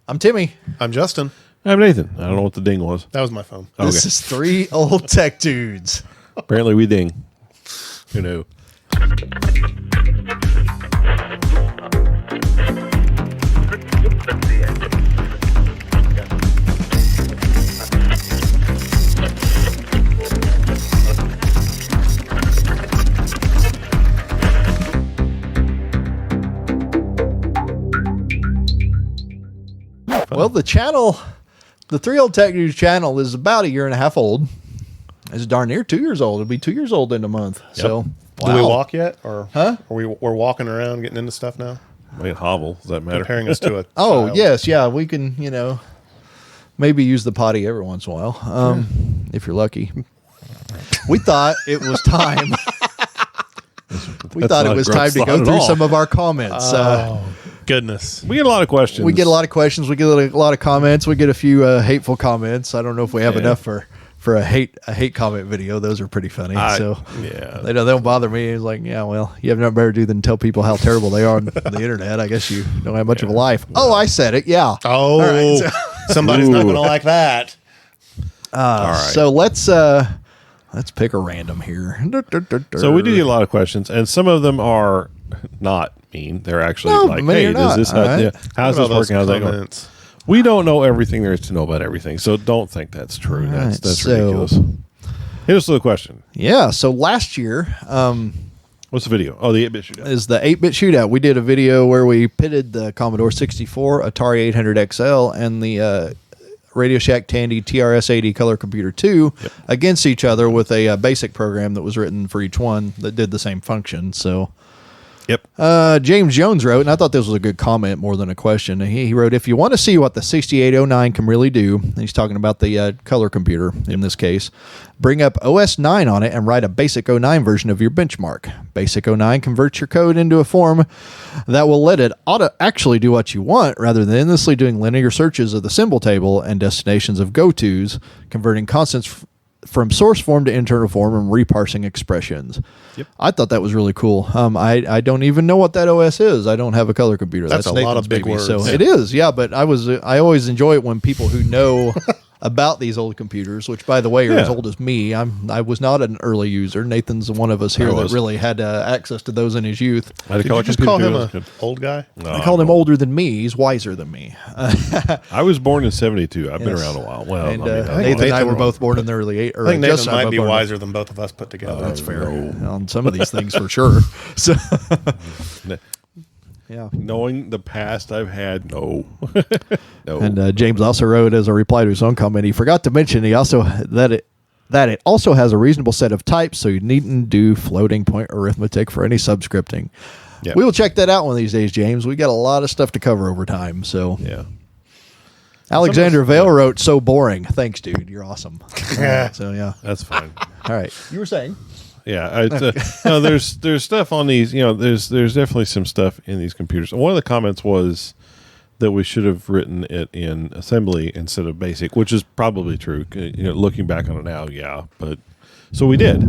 I'm Timmy. I'm Justin. I'm Nathan. I don't know what the ding was. That was my phone. This is three old tech dudes. Apparently we ding. Who knew? Well, the three old tech dudes channel is about a year and a half old. It's darn near 2 years old. It'll be 2 years old in a month. Yep. So, Do we walk yet, or huh? Are we're walking around, getting into stuff now? Wait, hobble. Does that matter? Comparing us to a Oh child. yes, yeah. We can, maybe use the potty every once in a while, if you're lucky. We thought it was time. We thought it was time to go through some of our comments. Goodness. We get a lot of questions. We get a lot of questions. We get a lot of comments. We get a few hateful comments. I don't know if we have enough for a hate comment video. Those are pretty funny. They don't bother me. It's like, yeah, well, you have nothing better to do than tell people how terrible they are on the internet. I guess you don't have much of a life. Oh, I said it. Yeah. Oh, right, somebody's not going to like that. All right. So let's pick a random here. So we do get a lot of questions, and some of them are not mean. They're actually like, hey, how's this working? How's that going? We don't know everything there is to know about everything, so don't think that's true. That's ridiculous. Hit us with a question. Yeah. So last year, what's the video? Oh, the 8-bit shootout. Is the 8-bit shootout. We did a video where we pitted the Commodore 64, Atari 800 XL, and the Radio Shack Tandy TRS-80 Color Computer 2 against each other with a basic program that was written for each one that did the same function. So. Yep. James Jones wrote, and I thought this was a good comment more than a question. He wrote, if you want to see what the 6809 can really do, and he's talking about the color computer in this case, bring up OS 9 on it and write a basic 09 version of your benchmark. Basic 09 converts your code into a form that will let it actually do what you want rather than endlessly doing linear searches of the symbol table and destinations of go-tos, converting constants from source form to internal form and reparsing expressions. Yep. I thought that was really cool. I don't even know what that OS is. I don't have a color computer. That's a Nathan's lot of big baby. words. So it is, yeah. But I always enjoy it when people who know about these old computers, which by the way are as old as me. I was not an early user. Nathan's one of us here that really had access to those in his youth. Did you just call him an old guy? No, I called him older than me. He's wiser than me. I was born in 72. I've been around a while. Well, and Nathan and I were both born in the early 80s. I think Nathan might be wiser than both of us put together. That's fair. On some of these things for sure. So. Yeah. Knowing the past I've had, no. And James also wrote as a reply to his own comment, he forgot to mention that it also has a reasonable set of types, so you needn't do floating point arithmetic for any subscripting. Yep. We will check that out one of these days, James. We got a lot of stuff to cover over time. So yeah. Alexander Vale wrote, so boring. Thanks, dude. You're awesome. So yeah. That's fine. All right. You were saying? Yeah, no, there's stuff on these. There's definitely some stuff in these computers. One of the comments was that we should have written it in assembly instead of BASIC, which is probably true. Looking back on it now, yeah, but so we did.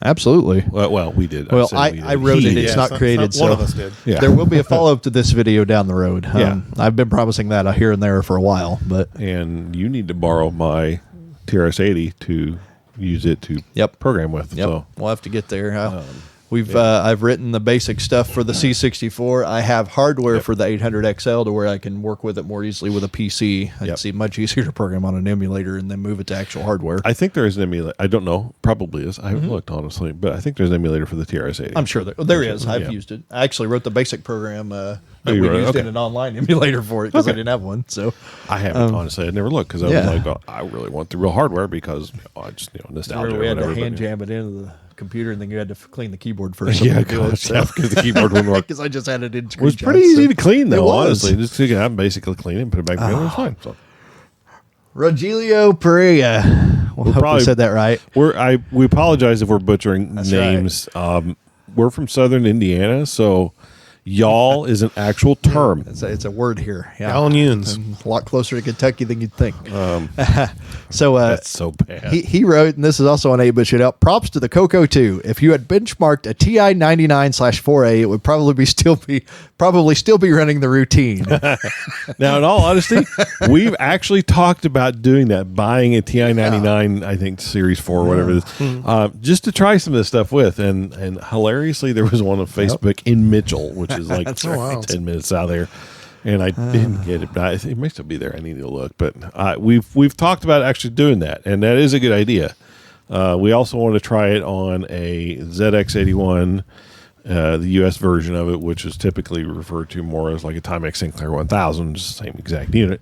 Absolutely. Well, we did. Well, I wrote it. It's not created. One of us did. Yeah. There will be a follow up to this video down the road. I've been promising that here and there for a while, and you need to borrow my TRS-80 to use it to program with. Yep. So we'll have to get there. I've written the basic stuff for the C64. I have hardware for the 800 XL to where I can work with it more easily with a PC. It's much easier to program on an emulator and then move it to actual hardware. I think there is an emulator. I don't know. Probably is. I haven't looked, honestly, but I think there's an emulator for the TRS-80. I'm sure there is. I've used it. I actually wrote the basic program that we used in an online emulator for it because I didn't have one. So I haven't, honestly. I never looked because I was like, I really want the real hardware because I just nostalgia. We had to hand jam it into the computer, and then you had to clean the keyboard first. Because the keyboard wouldn't work. Because I just had it in. It was pretty easy to clean, though. Honestly, just you can basically clean it and put it back together. It was fine. So. Rogelio Perea. Well, I hope we said that right. We apologize if we're butchering names. Right. We're from Southern Indiana, so Y'all is an actual term. It's a word here. Yeah. Galleons. A lot closer to Kentucky than you'd think. So That's so bad. he wrote, and this is also on 8-Bit Shit Out, props to the Coco 2. If you had benchmarked a TI 99/4A, it would probably still be running the routine. Now, in all honesty, we've actually talked about doing that, buying a TI 99, I think Series 4 or whatever it is, just to try some of this stuff with. And hilariously, there was one on Facebook in Mitchell, which is like 10 minutes out there. And I didn't get it, but it may still be there. I need to look. But we've talked about actually doing that, and that is a good idea. We also want to try it on a ZX81, the US version of it, which is typically referred to more as like a Timex Sinclair 1000, just the same exact unit,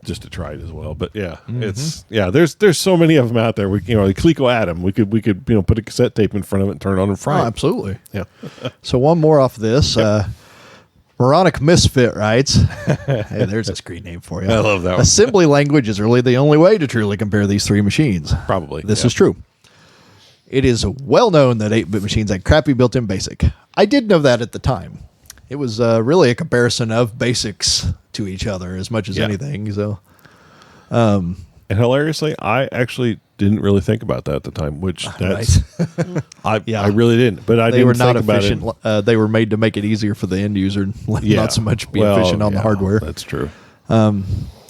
just to try it as well. But yeah, there's so many of them out there. The Coleco Atom, we could put a cassette tape in front of it and turn it on and fry it. Absolutely. Yeah. So one more off this. Moronic Misfit writes, hey, there's a screen name for you. I love that one. Assembly language is really the only way to truly compare these three machines. Probably. This is true. It is well known that 8-bit machines had crappy built-in BASIC. I did know that at the time. It was really a comparison of BASICs to each other as much as anything. So, and hilariously, I actually didn't really think about that at the time, which that's I really didn't. But they didn't were not think efficient. About it. They were made to make it easier for the end user, not so much be efficient on the hardware. That's true.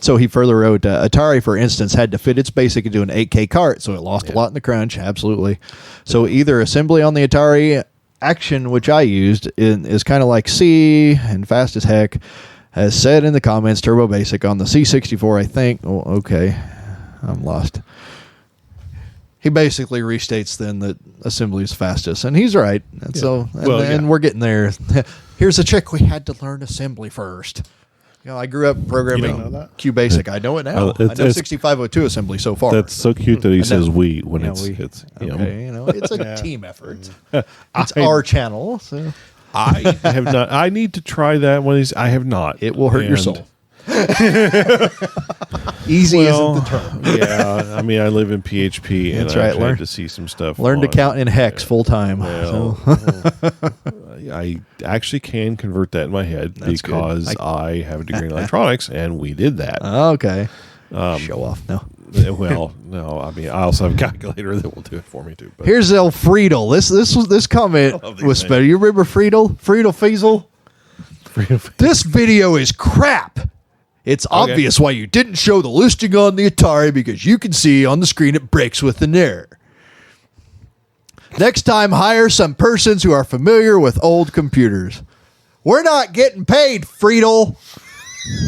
So he further wrote, Atari, for instance, had to fit its BASIC into an 8K cart, so it lost a lot in the crunch. Absolutely. So either assembly on the Atari Action, which I used, is kind of like C and fast as heck. As said in the comments, Turbo Basic on the C64, I think. Oh, okay. I'm lost. He basically restates then that assembly is fastest, and he's right. And we're getting there. Here's a trick: we had to learn assembly first. I grew up programming QBasic. I know it now. I know 6502 assembly so far. That's so cute that he says "we" when it's it's a team effort. It's our channel. So I have not. I need to try that one. I have not. It will hurt your soul. Easy isn't the term. Yeah, I mean, I live in PHP, and I had to see some stuff. Learn to count in hex full time. Well, I actually can convert that in my head because I have a degree in electronics, and we did that. Okay. Show off. No. Well, no. I mean, I also have a calculator that will do it for me too. But. Here's El Friedel. This comment was better. You remember Friedel? Friedel Fiesel? This video is crap. It's obvious why you didn't show the listing on the Atari, because you can see on the screen it breaks with an error. Next time, hire some persons who are familiar with old computers. We're not getting paid, Friedel.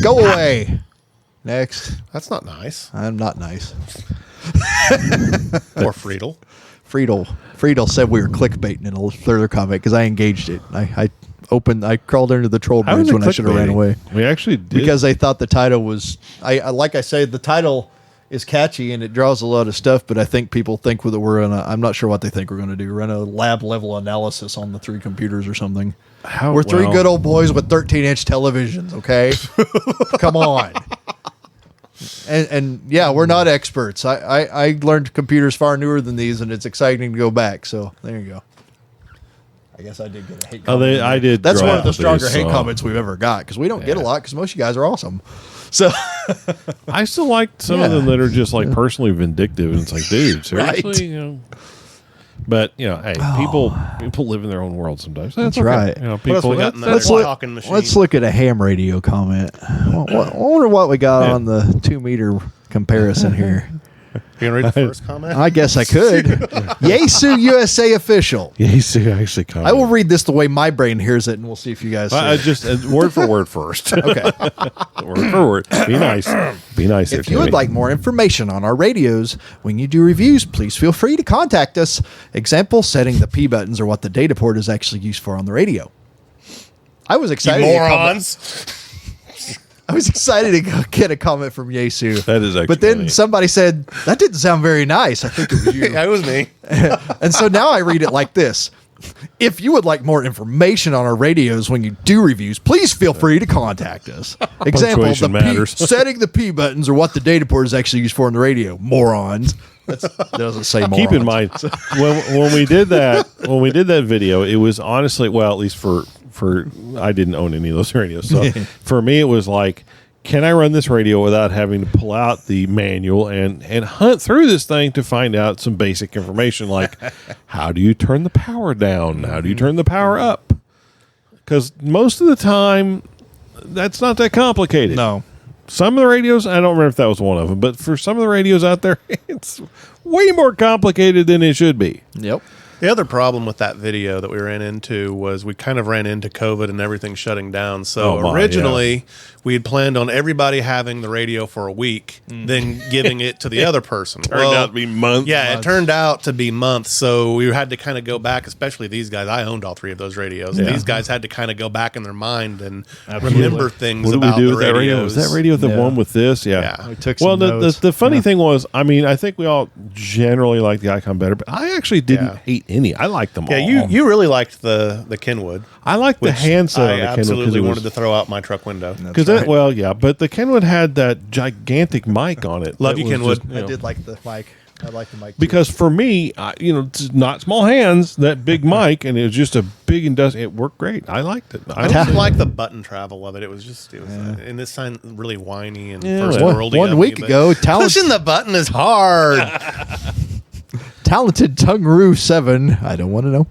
Go away. Next. That's not nice. I'm not nice. Poor Friedel. Friedel said we were clickbaiting in a further comment because I engaged it. I crawled into the troll bridge when I should have ran away. We actually did. Because they thought the title was, like I said, the title is catchy and it draws a lot of stuff, but I think people think that I'm not sure what they think we're going to do. Run a lab level analysis on the three computers or something. We're three good old boys with 13-inch televisions, okay? Come on. And yeah, we're not experts. I learned computers far newer than these, and it's exciting to go back. So there you go. I guess I did get a hate comment. I did. That's one of the stronger hate comments we've ever got, because we don't get a lot because most of you guys are awesome. So I still like some of them that are just like personally vindictive, and it's like, dude, seriously, right. But hey, people live in their own world sometimes. That's okay. Right. People. Let's look at a ham radio comment. I wonder what we got on the 2-meter comparison here. You can read the first comment? I guess I could. Yaesu USA official. Yaesu actually commented. I will read this the way my brain hears it, and we'll see if you guys see just word for word first. Okay. Word for word. Be nice. Be nice. If you would like more information on our radios, when you do reviews, please feel free to contact us. Example, setting the P buttons are what the data port is actually used for on the radio. I was excited. You morons. I was excited to get a comment from Yaesu. That is actually But then funny. somebody said, that didn't sound very nice. I think it was you. Yeah, it was me. And so now I read it like this. If you would like more information on our radios when you do reviews, please feel free to contact us. Example, Punctuation matters. setting the P buttons are what the data port is actually used for on the radio. Morons. That doesn't say more. Keep in mind when we did that video, it was honestly, well, at least for I didn't own any of those radios. So for me, it was like, can I run this radio without having to pull out the manual and hunt through this thing to find out some basic information like how do you turn the power down? How do you turn the power up? Because most of the time, that's not that complicated. No. Some of the radios, I don't remember if that was one of them, but for some of the radios out there, it's way more complicated than it should be. Yep. The other problem with that video that we ran into was we kind of ran into COVID and everything shutting down. So originally, we had planned on everybody having the radio for a week, then giving it to the other person. Turned out to be months. Yeah, it turned out to be months. So we had to kind of go back, especially these guys. I owned all three of those radios. Yeah. These guys had to kind of go back in their mind and remember things What did about we do the with that radio? radios. Was that radio the one with this? Yeah. Yeah. We took some notes. The funny thing was, I mean, I think we all generally like the Icon better, but I actually didn't hate any. I liked them all. Yeah, you really liked the Kenwood. I liked the which handset I on the Kenwood absolutely wanted to throw out my truck window. because well, yeah, but the Kenwood had that gigantic mic on it. Love that you, was Kenwood. just, I did like the mic. I like the mic too. because for me, it's not small hands, that big mic, and it was just a big industrial. It worked great. I liked it. I didn't like the button travel of it. It was and this sounded really whiny and first worldy. One week ago, pushing the button is hard. Talented Tungaroo 7, I don't want to know,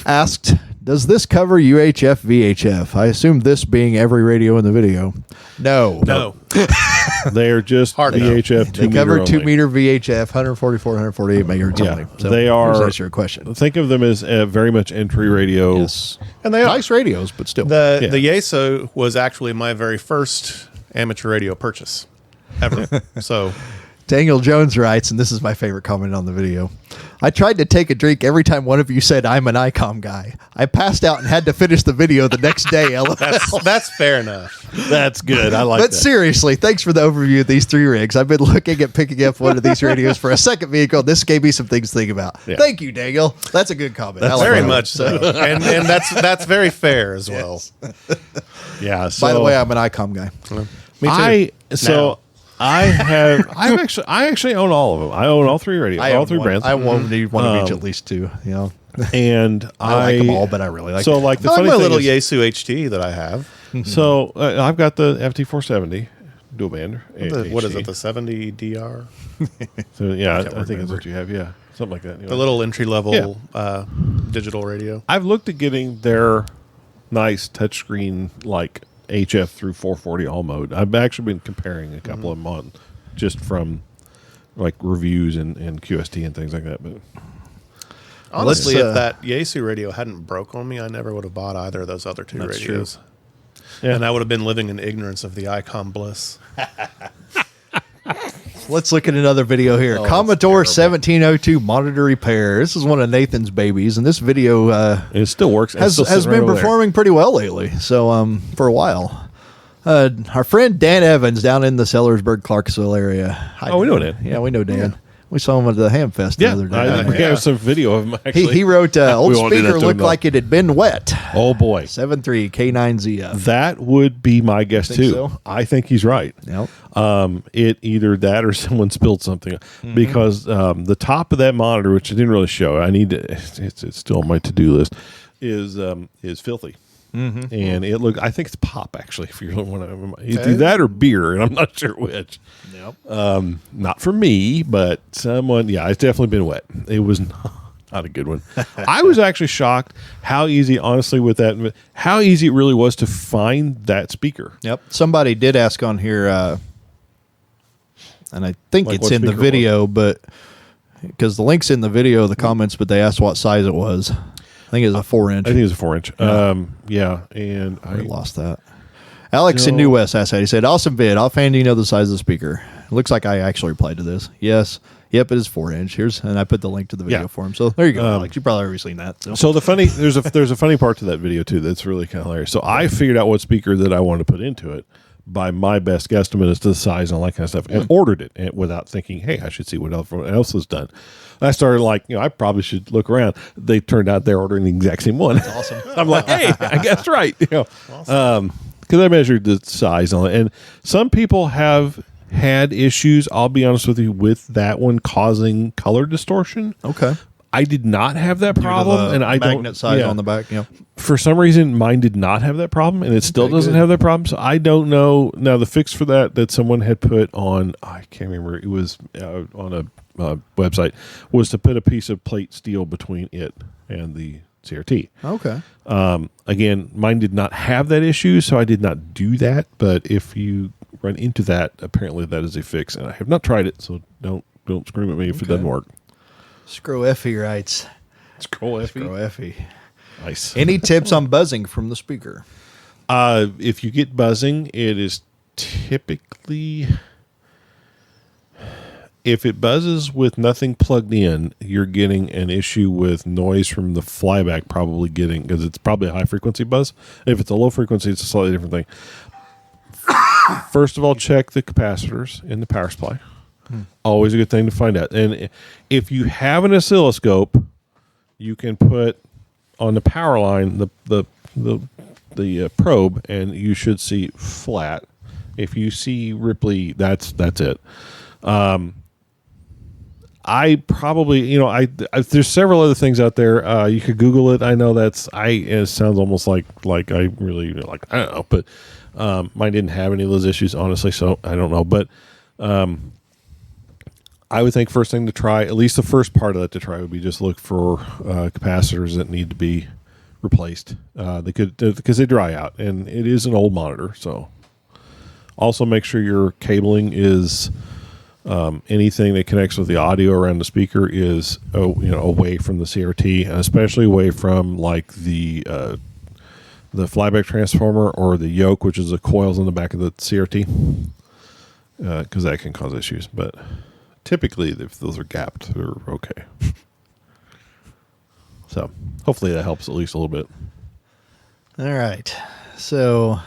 asked, does this cover UHF VHF? I assume this being every radio in the video. No. They're just Hard VHF. They cover 2 meter VHF, 144, 148 megahertz Yeah, only. So they are. to answer your question. Think of them as very much entry radio. Yes. And they are. Nice radios, but still. The Yeso was actually my very first amateur radio purchase ever. So Daniel Jones writes, and this is my favorite comment on the video, I tried to take a drink every time one of you said I'm an ICOM guy. I passed out and had to finish the video the next day. LOL. that's fair enough. That's good. I like But that. seriously, thanks for the overview of these 3 rigs. I've been looking at picking up one of these radios for a second vehicle. This gave me some things to think about. Yeah. Thank you, Daniel. That's a good comment. I That's like very that. much so. And that's very fair as well. Yeah. So By the way, I'm an ICOM guy. Me too. I actually own all of them. I own all 3 radios, all 3 brands. I won't need one of each at least 2. You know, and I like them all, but I really like. so them. like the I like funny my thing little is, Yaesu HT that I have. so I've got the FT470 dual band. What is it? The 70 DR? So yeah, I think remember. that's what you have. Yeah, something like that. The little entry level digital radio. I've looked at getting their nice touchscreen like HF through 440 all mode. I've actually been comparing a couple of them on just from like reviews and QST and things like that. But Honestly, Let's, if that Yaesu radio hadn't broke on me, I never would have bought either of those other 2 That's radios. Yeah. And I would have been living in ignorance of the Icom bliss. Let's look at another video here. Commodore 1702 monitor repair. This is one of Nathan's babies, and this video it still works. It's has still sitting been right over there. performing pretty well lately. So for a while. Our friend Dan Evans down in the Sellersburg, Clarksville area. Hi, Oh, we know Dan. Dan. Yeah, we know Dan. We saw him at the Ham Fest the Yeah, other day. we have some video of him actually. He wrote, old We won't do that speaker to him, looked though. like it had been wet. Oh boy, 7.3 K9ZF. that would be my guess Think too. so? I think he's right. Yep. It either that or someone spilled something because the top of that monitor, which I didn't really show, I need to. It's still on my to-do list. Is filthy. And it look. I think it's pop actually. If you're one of them, either that or beer, and I'm not sure which. Yep. Not for me, but someone. Yeah, it's definitely been wet. It was not a good one. I was actually shocked how easy, honestly, with that, how easy it really was to find that speaker. Yep. Somebody did ask on here, and I think Like it's what in the speaker video, but because the link's in the video, the comments, but they asked what size it was. I think it was a 4-inch. I think it was a 4-inch. Yeah, and I lost that. Alex in No. New West asked that. He said, awesome vid. Offhand, do you know the size of the speaker? It looks like I actually replied to this. Yes. Yep, it is 4-inch. Here's, and I put the link to the video Yeah. for him. So there you go, Alex. You probably already seen that. So, So there's a funny part to that video too that's really kind of hilarious. So I figured out what speaker that I wanted to put into it by my best guesstimate as to the size and all that kind of stuff, and ordered it and without thinking, hey, I should see what else was done. I started I probably should look around. They turned out they're ordering the exact same one. That's awesome. I'm like, hey, I guessed right. Because I measured the size on it, and some people have had issues, I'll be honest with you, with that one causing color distortion. Okay. I did not have that problem, and I magnet don't. size on the back. Yeah. For some reason, mine did not have that problem, and it still doesn't have that problem. So I don't know. Now, the fix for that someone had put on, I can't remember, it was on a website, was to put a piece of plate steel between it and the CRT. Okay. Again, mine did not have that issue, so I did not do that. But if you run into that, apparently that is a fix, and I have not tried it, so don't scream at me if it doesn't work. Scroll Effie writes. Scroll Effie. Scroll Effie. Nice. Any tips on buzzing from the speaker? If you get buzzing, it is typically, if it buzzes with nothing plugged in, you're getting an issue with noise from the flyback, probably getting, because it's probably a high frequency buzz. If it's a low frequency, it's a slightly different thing. First of all, check the capacitors in the power supply. Always a good thing to find out. And if you have an oscilloscope, you can put on the power line the probe, and you should see flat. If you see Ripley, that's it. I probably, there's several other things out there. You could Google it. I know it sounds almost like I really like, I don't know, but mine didn't have any of those issues, honestly. So I don't know, but I would think first thing to try, at least the first part of that to try, would be just look for capacitors that need to be replaced. They could, because they dry out, and it is an old monitor. So also make sure your cabling is anything that connects with the audio around the speaker is away from the CRT, and especially away from like the flyback transformer or the yoke, which is the coils in the back of the CRT, because that can cause issues. But typically, if those are gapped, they're okay. So hopefully that helps at least a little bit. All right. So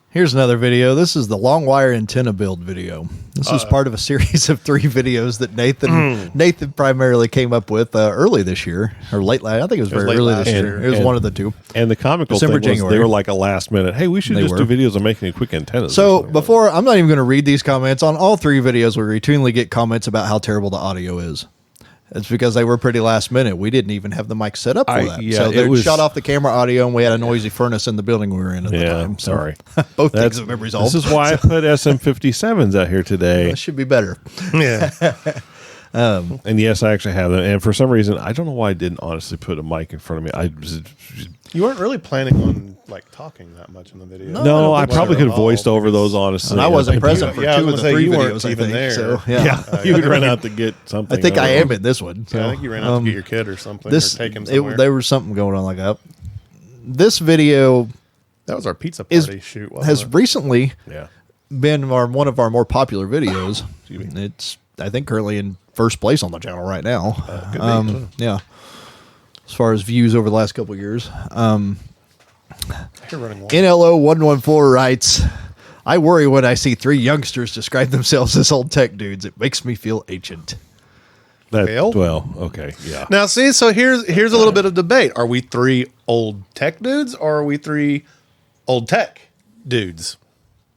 here's another video. This is the long wire antenna build video. This is part of a series of 3 videos that Nathan primarily came up with early this year, or late. I think it was very early this year. It was one of the two. And the comical December, thing was January. they were like a last minute, hey, we should do videos on making quick antennas. So before, I'm not even going to read these comments. On all 3 videos, we routinely get comments about how terrible the audio is. It's because they were pretty last minute. We didn't even have the mic set up for that. Yeah, so they shut off the camera audio, and we had a noisy furnace in the building we were in at the time. So sorry. Both things have been resolved. This is why I put SM57s out here today. That should be better. Yeah. And yes, I actually have them. And for some reason, I don't know why I didn't honestly put a mic in front of me. You weren't really planning on like talking that much in the video. No, I probably could have voiced over those, honestly. And I wasn't present for 2 of the 3 you weren't videos, I even think. there. So, yeah. You would run out to get something. I think I am in this one. So, I think you ran out to get your kid or something, or take him somewhere. There was something going on like that. This video That was our pizza party shoot, wasn't has it? recently been one of our more popular videos. Excuse me. It's, I think, currently in first place on the channel right now. Could be. Yeah. As far as views over the last couple of years. You're running wild. NLO114 writes, I worry when I see 3 youngsters describe themselves as old tech dudes. It makes me feel ancient. Well, okay, yeah. Now, see, so here's a little bit of debate. Are we 3 old tech dudes, or are we 3 old tech dudes?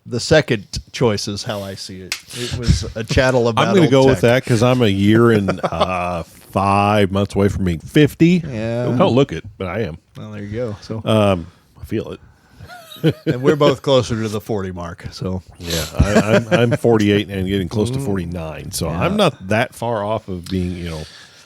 The second choice is how I see it. It was a chattel about I'm going to go old with tech. that because I'm a year and 5 months away from being 50. Yeah. I don't look it, but I am. Well, there you go. So, I feel it. and we're both closer to the 40 mark. So, Yeah, I'm 48 and getting close to 49, so I'm not that far off of being,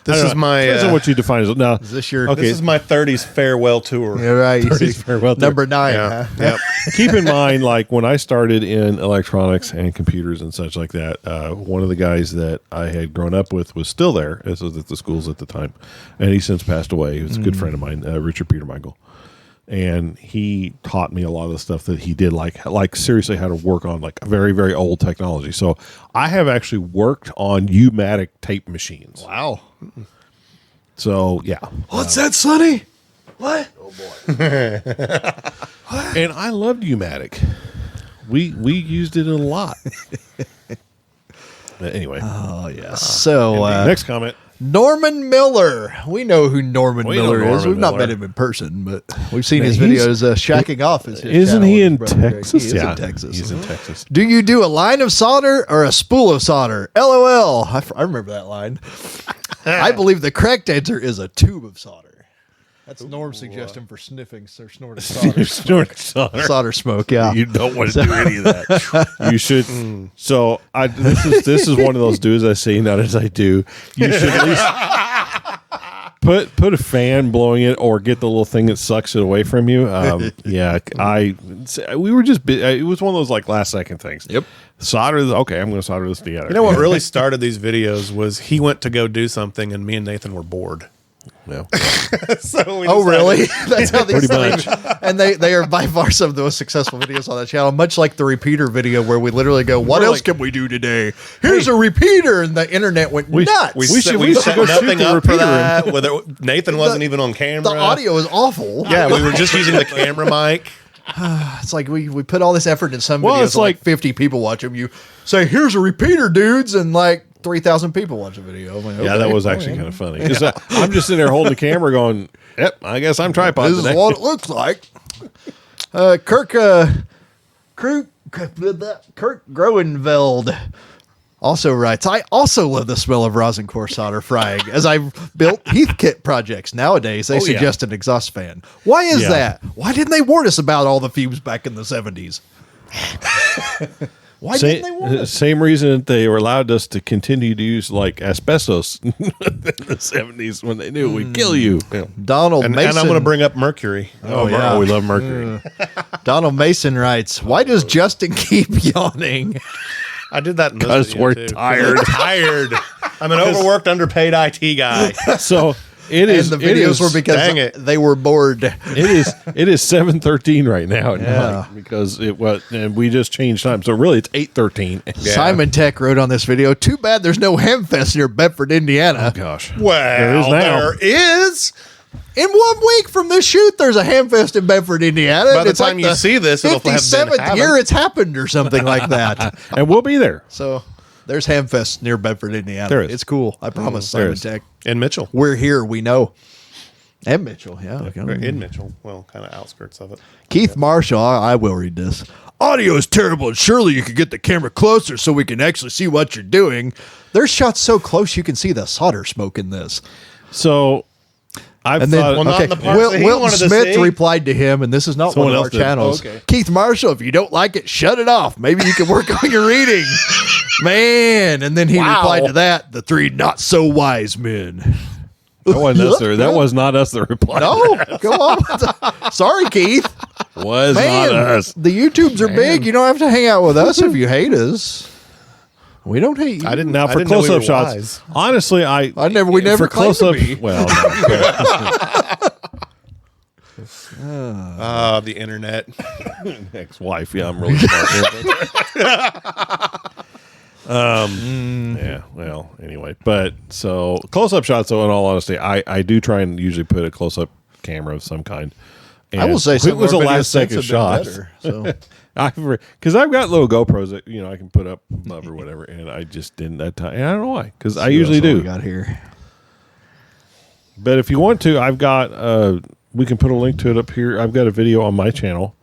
This is my depends on what you define as. Now, is this your okay, this is my 30s farewell tour. Yeah, right. You 30s see, farewell tour. number 9. Yeah. Huh? Yep. keep in mind, like when I started in electronics and computers and such like that, one of the guys that I had grown up with was still there. This was at the schools at the time, and he's since passed away. He was a good friend of mine, Richard Peter Michael. And he taught me a lot of the stuff that he did, like seriously how to work on like very, very old technology. So I have actually worked on U-matic tape machines. Wow. So yeah. What's that, Sonny? What? Oh boy. And I loved U-matic. We used it a lot. But anyway. Oh, yes. So, Next comment. Norman Miller. We know who Norman We know Miller is. Norman We've not Miller. met him in person, but we've seen Man, his videos shacking off. His Isn't channel he with in his brother Greg. Texas? He is in Texas. He's in Texas. Do you do a line of solder or a spool of solder? LOL. I remember that line. I believe the correct answer is a tube of solder. That's Norm's suggestion for sniffing or snorting solder. Snorting solder. Solder smoke, yeah. You don't want to do any of that. You should. So this is one of those do's I say, not as I do. You should at least put a fan blowing it, or get the little thing that sucks it away from you. We were just. It was one of those like last second things. Yep. Solder. Okay, I'm going to solder this together. You know what really started these videos was he went to go do something, and me and Nathan were bored. Yeah. So we Oh, decided- really? That's how these Pretty things. And they are by far some of the most successful videos on that channel. Much like the repeater video, where we literally go, "What We're else like- can we do today? Here's a repeater," and the internet went nuts. We should set go shoot nothing the up for repeater that. Whether Nathan wasn't even on camera. the audio is awful. Yeah, we were just using the camera mic. It's like we put all this effort in some Well, videos. it's and like like 50 people watch them. You say, "Here's a repeater, dudes," and like 3,000 people watch the video. I'm like, Yeah, okay, that was actually kind of funny. Because I'm just sitting there holding the camera going, yep, I guess I'm tripod This today. is what it looks like. Kirk Groenveld also writes, I also love the smell of rosin core solder frying. As I've built Heathkit projects nowadays, they yeah. suggest an exhaust fan. Why is Yeah. that? Why didn't they warn us about all the fumes back in the 70s? Why didn't they warn us? Same reason that they were allowed us to continue to use like asbestos in the 70s when they knew it would kill you. Yeah. Donald And Mason. I'm going to bring up mercury. Oh, yeah. we love mercury. Donald Mason writes, why does Justin keep yawning? I did that in this 'Cause video, we're too. tired. I'm tired. I'm an overworked, underpaid IT guy. So it And is. the videos were because dang it. they were bored. It is 7:13 right now at Yeah. night because it was, and we just changed time. So really, it's 8:13. Simon Tech wrote on this video, too bad there's no Hamfest near Bedford, Indiana. Gosh. Well, There is now. there is. In 1 week from this shoot, there's a Hamfest in Bedford, Indiana. By and the it's time like you see this, it'll have been 57th happened. year it's happened or something like that. And we'll be there. So there's Hamfest near Bedford, Indiana. There is. It's cool. I promise, there Simon is. Tech. In Mitchell. We're here. We know. And Mitchell, yeah. In Mitchell. Well, kind of outskirts of it. Keith Marshall, I will read this. Audio is terrible, and surely you could get the camera closer so we can actually see what you're doing. There's shots so close you can see the solder smoke in this. So I've And then, thought. Well, not in the parts that he Wilton wanted to Smith see. replied to him, and this is not Someone one of else our did. channels. Oh, okay. Keith Marshall, if you don't like it, shut it off. Maybe you can work on your reading. Man. And then he Wow. replied to that, the three not so wise men. that wasn't us there. That was not us that replied. No, go on. Sorry, Keith. Was Man, not us. the YouTubes are big. You don't have to hang out with us if you hate us. We don't hate you. I didn't Now I for didn't know we close-up were shots, wise. honestly, We never for claimed to close-up. be. Well, The internet. ex-wife. Yeah, I'm really sorry. Yeah. Well, anyway, but so close-up shots. Though, in all honesty, I do try and usually put a close-up camera of some kind. And I will say it was a last second have shot. been better, so. Because I've got little GoPros that I can put up above or whatever, and I just didn't that time. And I don't know why, because I usually That's what do. we got here. But if you want to, I've got we can put a link to it up here. I've got a video on my channel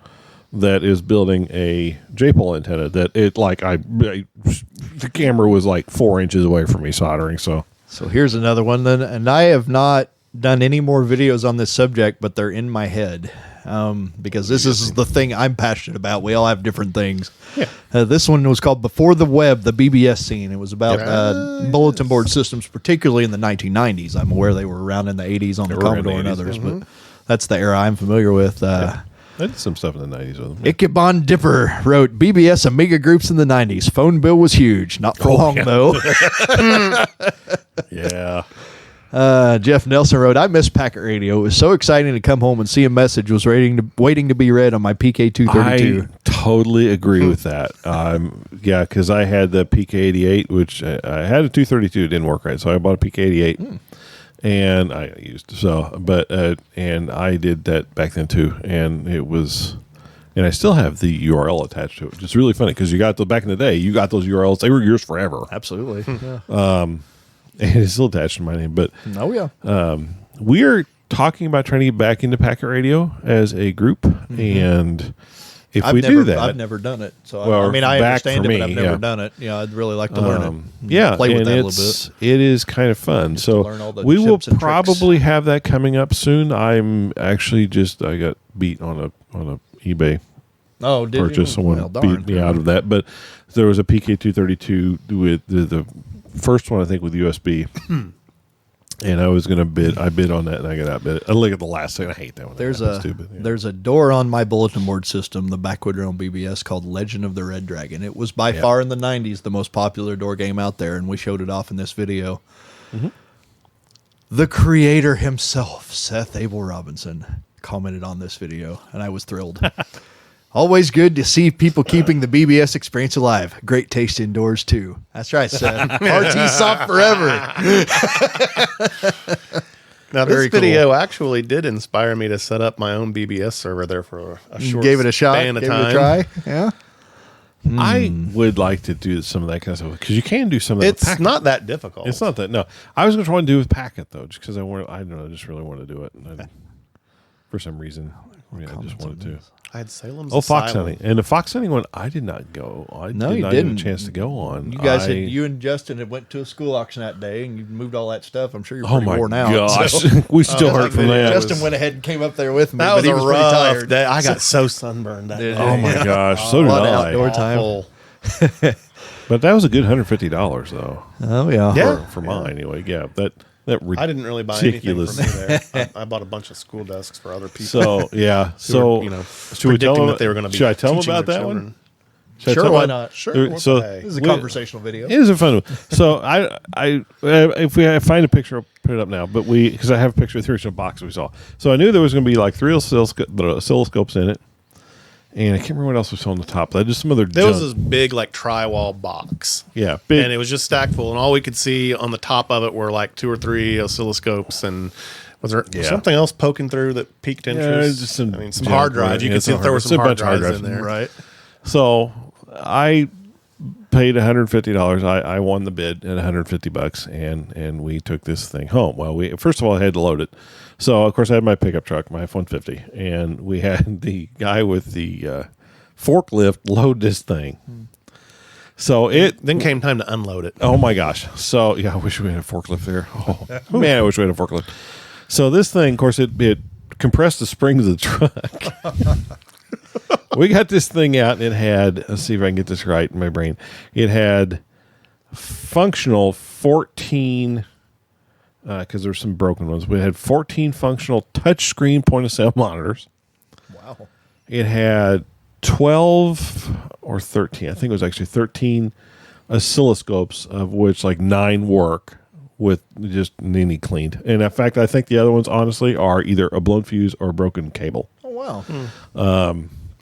that is building a J-pole antenna that the camera was like 4 inches away from me soldering. So Here's another one then, and I have not done any more videos on this subject, but they're in my head because this is the thing I'm passionate about. We all have different things. Yeah. This one was called Before the Web, the BBS scene. It was about bulletin board systems, particularly in the 1990s. I'm aware they were around in the 80s on the were in the Commodore and 80s, others, but that's the era I'm familiar with. I did some stuff in the 90s with them. Ichabod Dipper wrote, BBS Amiga groups in the 90s. Phone bill was huge. Not for long, though. Yeah. Jeff Nelson wrote, I miss Packet Radio. It was so exciting to come home and see a message was waiting to be read on my PK232. I totally agree with that. Yeah, because I had the PK88, which I had a 232. It didn't work right, so I bought a PK88. And I used and I did that back then too, and it was, and I still have the URL attached to it. It's really funny because back in the day, you got those URLs; they were yours forever. Absolutely. and it's still attached to my name. But Oh yeah. we're talking about trying to get back into packet radio as a group, and if we do that, I've never done it. So Well, I mean, I back understand for it, me, but I've never yeah. done it. I'd really like to learn it. yeah, play with and that a little bit. it is kind of fun. to So learn all the we will tips and tricks. probably have that coming up soon. I'm actually I got beat on a eBay Oh, did purchase. you? Someone Well, darn. beat me out of that, but there was a PK232 with the first one, I think, with USB. And I was going to bid. I bid on that, and I got outbid. I look at the last thing. I hate that one. There's That's stupid. Yeah. there's a door on my bulletin board system, the Backwoods BBS, called Legend of the Red Dragon. It was by far in the 90s the most popular door game out there, and we showed it off in this video. Mm-hmm. The creator himself, Seth Abel Robinson, commented on this video, and I was thrilled. Always good to see people keeping the BBS experience alive. Great taste indoors, too. That's right, Seth. RT soft forever. Now, Very this video actually did inspire me to set up my own BBS server there for a short Gave it a shot. span of Gave time. it a try. Yeah. I would like to do some of that kind of stuff because you can do some of that. with It's Packet. not that difficult. It's not that. No, I was going to try and do it with Packet though, just because I don't know. I just really want to do it. And for some reason, I just wanted to. I had Salem's Oh, fox Asylum. hunting, and the fox hunting one, I did not go. I No, did you not didn't. get a chance to go on. You guys, I- you and Justin had went to a school auction that day, and you moved all that stuff. I'm sure you're Oh pretty my worn out. gosh, so- we still hurt from that. Justin went ahead and came up there with me. That but was he a was pretty rough tired. day. I got so sunburned that day. Oh my gosh, so A did lot of I. outdoor time. Awful. But that was a good $150 though. Oh yeah. Yeah. For mine anyway. Yeah, that I didn't really buy ridiculous. anything from me there. I bought a bunch of school desks for other people. So yeah, who so were, should we tell predicting them that they were going to be. Should I tell them teaching about their that children. one? Should I Sure, tell why them? not? Sure. what So the heck? This is a we- conversational video. It is a fun one. So I if I find a picture, I'll put it up now. But because I have a picture of the original box we saw, so I knew there was going to be like 3 oscilloscopes in it, and I can't remember what else we saw on the top. That just some other. There was junk. this big like tri-wall box. Yeah, big. And it was just stacked full, and all we could see on the top of it were like 2 or 3 oscilloscopes, and was there something else poking through that piqued interest? just some some junk, hard drives. You yeah, could see some that there were hard- some a hard bunch of hard drives in drives. there. Right. So I paid $150. I won the bid at $150, and we took this thing home. Well, we first of all I had to load it, so of course I had my pickup truck, my F-150, and we had the guy with the forklift load this thing. So Then came time to unload it. Oh my gosh! So yeah, I wish we had a forklift there. Oh man, I wish we had a forklift. So this thing, of course, it compressed the springs of the truck. We got this thing out, and it had. Let's see if I can get this right in my brain. It had functional 14. Because there's some broken ones. We had 14 functional touchscreen point of sale monitors. Wow. It had 12 or 13. I think it was actually 13 oscilloscopes, of which like 9 work with just neatly cleaned. And in fact, I think the other ones honestly are either a blown fuse or a broken cable. Oh wow.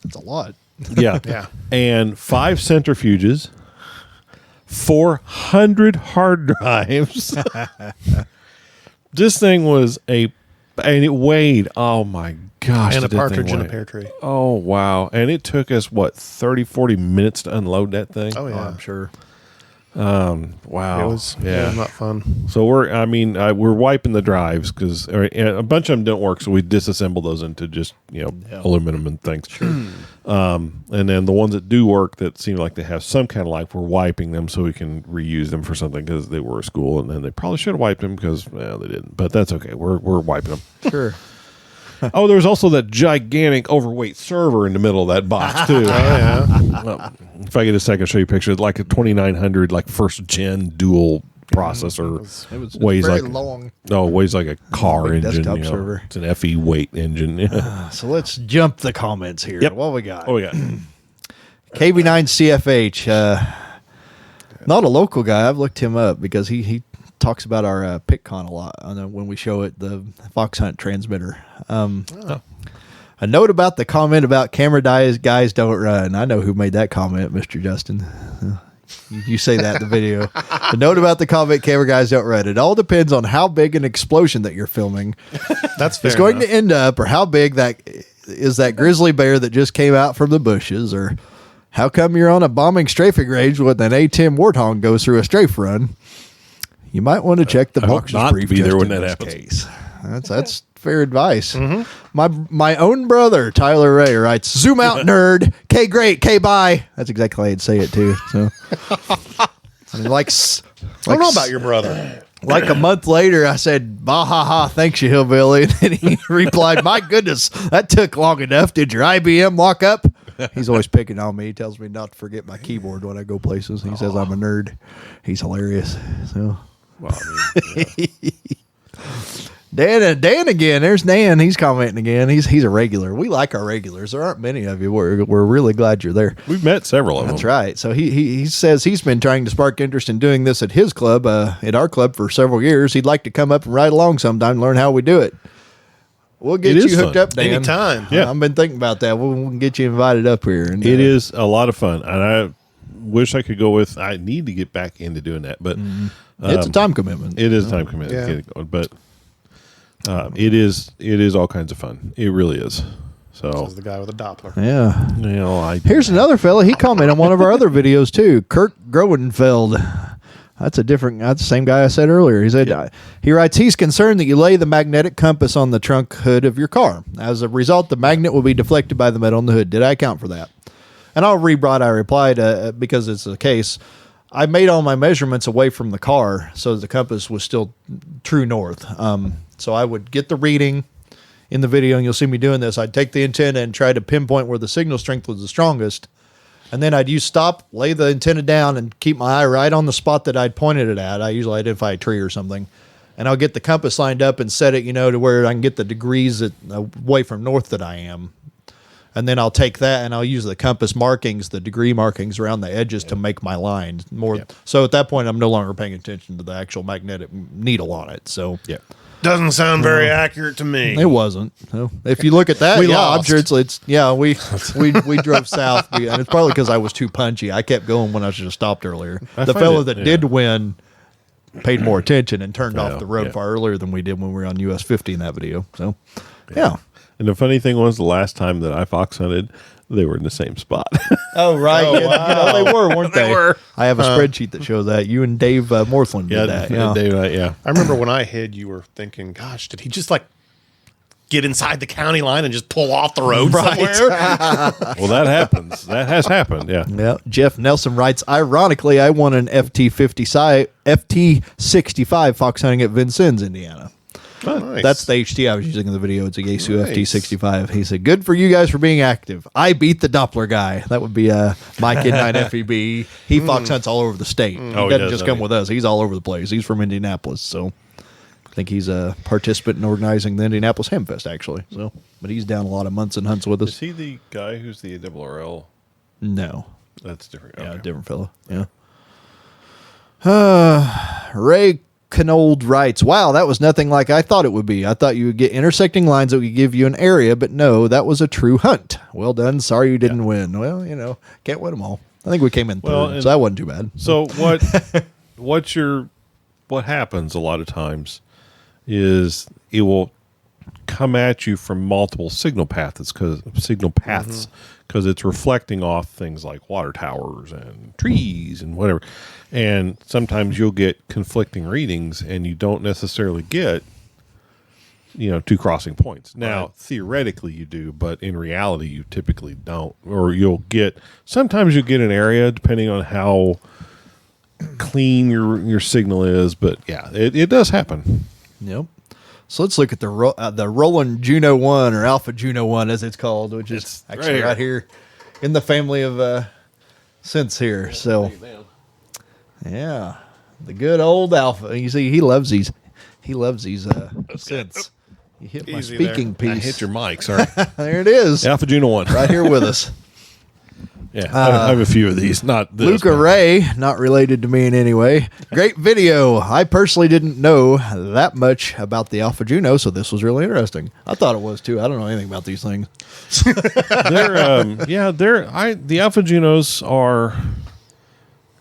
That's a lot. Yeah. Yeah. And 5 centrifuges, 400 hard drives. This thing was and it weighed, oh my gosh. And a did that thing partridge in a weigh. pear tree. Oh, wow. And it took us, 30-40 minutes to unload that thing? Oh, Oh, yeah. I'm sure. Wow. It was not fun. So we're wiping the drives because a bunch of them don't work, so we disassemble those into just aluminum and things. Sure. And then the ones that do work that seem like they have some kind of life, we're wiping them so we can reuse them for something because they were a school, and then they probably should have wiped them because they didn't. But that's okay. We're wiping them. Sure. Oh, there's also that gigantic overweight server in the middle of that box too. Well, if I get a second, I'll show you a picture. Like a 2900, like first gen dual processor. It's weighs very like long. No, it weighs like a car Big engine. desktop server. It's an FE weight engine. Yeah. So let's jump the comments here. Yep. What we got? Oh yeah. KB9CFH. Not a local guy. I've looked him up because he talks about our PicCon a lot when we show it, the Fox Hunt transmitter. A note about the comment about camera guys don't run. I know who made that comment, Mr. Justin. You say that in the video. A note about the comment, camera guys don't run. It all depends on how big an explosion that you're filming That's fair is going enough. to end up, or how big that grizzly bear that just came out from the bushes, or how come you're on a bombing strafing range when an A-10 Warthog goes through a strafe run. You might want to check the I hope boxer's not to brief be just there when in that this happens. case. That's fair advice. My own brother, Tyler Ray, writes, "Zoom out, nerd. K great, K bye." That's exactly how I'd say it too. So, I mean, I don't know about your brother. like a month later, I said, "Bah ha ha, thanks you, hillbilly." And then he replied, "My goodness, that took long enough. Did your IBM lock up?" He's always picking on me. He tells me not to forget my keyboard when I go places. He says I'm a nerd. He's hilarious. So, Well, I mean, Dan again. There's Dan. He's commenting again. He's a regular. We like our regulars. There aren't many of you. We're really glad you're there. we've met several of them. That's right. So he says he's been trying to spark interest in doing this at his club, at our club for several years. He'd like to come up and ride along sometime and learn how we do it. We'll get It you is hooked fun. up, Dan. Anytime. Yeah. I've been thinking about that. We'll get you invited up here. And, It is a lot of fun, and I wish I could go with. I need to get back into doing that, but it's a time commitment. it is a time commitment. Yeah. To get it going, but it is all kinds of fun. It really is. So Says the guy with a Doppler. Yeah. you know, Here's another fella. He commented on one of our other videos too. Kurt Groenfeld. That's the same guy I said earlier. He said, he writes, he's concerned that you lay the magnetic compass on the trunk hood of your car. As a result, the magnet will be deflected by the metal on the hood. Did I account for that? And I replied, because it's the case, I made all my measurements away from the car so the compass was still true north. So I would get the reading in the video, and you'll see me doing this. I'd take the antenna and try to pinpoint where the signal strength was the strongest. And then I'd lay the antenna down and keep my eye right on the spot that I'd pointed it at. I usually identify a tree or something. And I'll get the compass lined up and set it, to where I can get the degrees away from north that I am. And then I'll take that and I'll use the compass markings, the degree markings around the edges to make my line more. Yep. So at that point, I'm no longer paying attention to the actual magnetic needle on it. So yeah. Doesn't sound very accurate to me. it wasn't. So if you look at that, We I'm lost. sure we drove south, and it's probably because I was too punchy. I kept going when I should have stopped earlier. I The find fellow it- that yeah. did win paid more attention and turned Yeah, off the road yeah. far earlier than we did when we were on US 50 in that video. So, yeah. And the funny thing was, the last time that I fox hunted, they were in the same spot. Oh, right. They were, weren't they? were. I have a spreadsheet that shows that. You and Dave Morthland did that. Yeah. Yeah. I remember when I hid, you were thinking, gosh, did he just get inside the county line and just pull off the road somewhere? Well, that happens. That has happened. Yeah. Yeah, Jeff Nelson writes, ironically, I won an FT65 fox hunting at Vincennes, Indiana. Oh, nice. That's the HT I was using in the video. It's a Yaesu Nice. FT65. He said, good for you guys for being active. I beat the Doppler guy. That would be my Kid 9 FEB. He fox hunts all over the state. He Oh, he doesn't does, just doesn't come he? with us. He's all over the place. He's from Indianapolis, so I think he's a participant in organizing the Indianapolis Hamfest, actually. So, but he's down a lot of months and hunts with Is us. he the guy who's the ARRL? No. That's different. Yeah, Okay. different fellow. Yeah. Ray Canold writes, wow, that was nothing like I thought it would be. I thought you would get intersecting lines that would give you an area, but no, that was a true hunt. Well done. Sorry you didn't win. Well, can't win them all. I think we came in third, and- so that wasn't too bad. So what happens a lot of times is it will come at you from multiple signal paths because it's reflecting off things like water towers and trees and whatever. And sometimes you'll get conflicting readings and you don't necessarily get two crossing points. Now, theoretically you do, but in reality you typically don't. Or sometimes you'll get an area depending on how clean your signal is, but yeah, it does happen. Yep. So let's look at the Roland Juno 1 or Alpha Juno 1 as it's called, which is It's actually right right here in the family of synths here. So yeah, the good old Alpha. You see, he loves these. He loves these synths. You hit my Easy speaking I piece. hit your mic, sorry. There it is. Alpha Juno 1. Right here with us. Yeah, I have a few of these. Not this, Luca but- Ray, not related to me in any way. Great video. I personally didn't know that much about the Alpha Juno, so this was really interesting. I thought it was too. I don't know anything about these things. The Alpha Junos are, I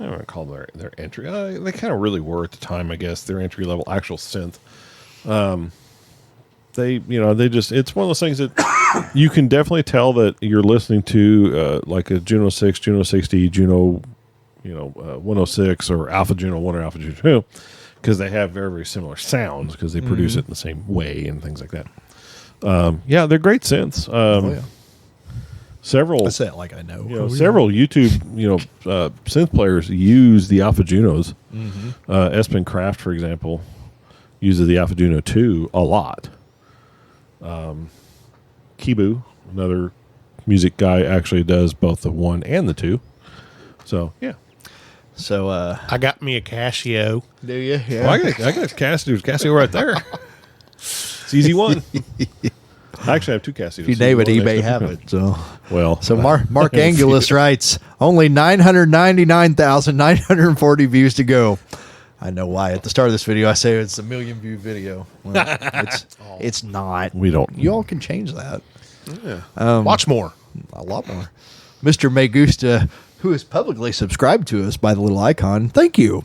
don't want to call them their entry. They kind of really were at the time, I guess. Their entry level actual synth. It's one of those things that you can definitely tell that you're listening to like a Juno 6, Juno 60, Juno 106 or Alpha Juno 1 or Alpha Juno 2 because they have very, very similar sounds because they produce it in the same way and things like that. Yeah, they're great synths. Several, I say it like I know. Several YouTube, synth players use the Alpha Junos. Espen Kraft, for example, uses the Alpha Juno 2 a lot. Kibu, another music guy, actually does both the 1 and the 2. So, yeah. So, I got me a Casio. do you? Yeah. Well, I got Casio right there. It's easy one. I actually have 2 Casios. If you name it, he may have it. So, Well, Mark Angulis writes, only 999,940 views to go. I know why. At the start of this video, I say it's a 1 million view video. Well, it's not. we don't. You all can change that. Yeah. Watch more. A lot more. Mr. Megusta, who is publicly subscribed to us by the little icon, thank you.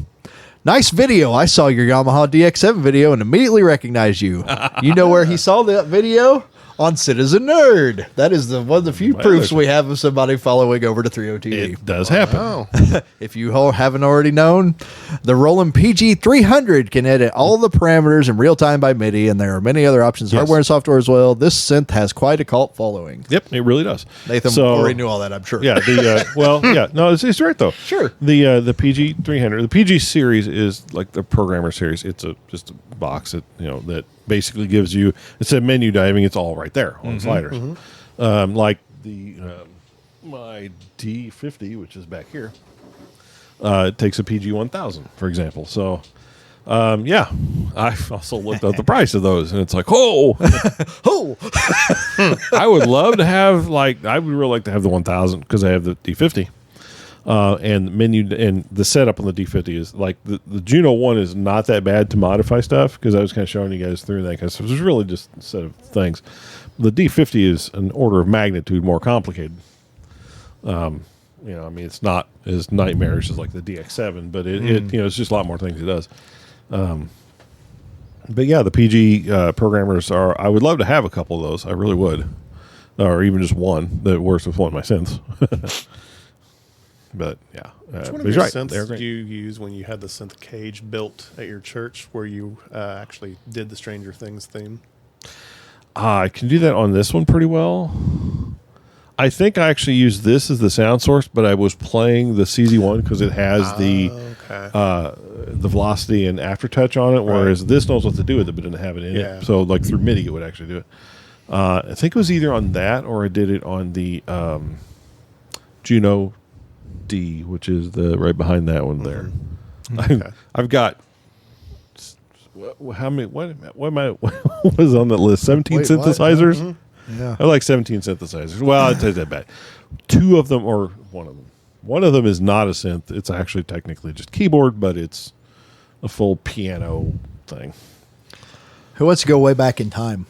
Nice video. I saw your Yamaha DX7 video and immediately recognized you. You know where he saw that video? On Citizen Nerd. That is one of the few proofs we have of somebody following over to 30TV. It does happen. Oh. If you haven't already known, the Roland PG300 can edit all the parameters in real time by MIDI, and there are many other options, hardware and software as well. This synth has quite a cult following. Yep, it really does. Nathan already knew all that, I'm sure. Yeah, it's right though. Sure. The PG300, the PG series is like the programmer series. It's just a box that that basically gives you, instead of menu diving, it's all right there on sliders. Like the my D50, which is back here, it takes a PG1000, for example. So I also looked up the price of those, and it's like, I would love to have, I would really like to have the 1000 because I have the D50. And the menu and the setup on the D50 is like the Juno 1 is not that bad to modify stuff, because I was kind of showing you guys through that kind of stuff. It's really just a set of things. The D50 is an order of magnitude more complicated. It's not as nightmarish as like the DX7, but it's just a lot more things it does. But yeah, the PG programmers I would love to have a couple of those. I really would, or even just one that works with one of my synths. But yeah, which one of your synths did you use when you had the synth cage built at your church, where you actually did the Stranger Things theme? I can do that on this one pretty well. I think I actually used this as the sound source, but I was playing the CZ1 because it has the velocity and aftertouch on it, whereas this knows what to do with it, but didn't have it in it. So like through MIDI, it would actually do it. I think it was either on that or I did it on the Juno D, which is the right behind that one there. I've got how many? What was on that list? 17 synthesizers. Yeah, I like 17 synthesizers. Well, I'd take that back. 2 of them, or one of them. One of them is not a synth. It's actually technically just keyboard, but it's a full piano thing. Who wants to go way back in time?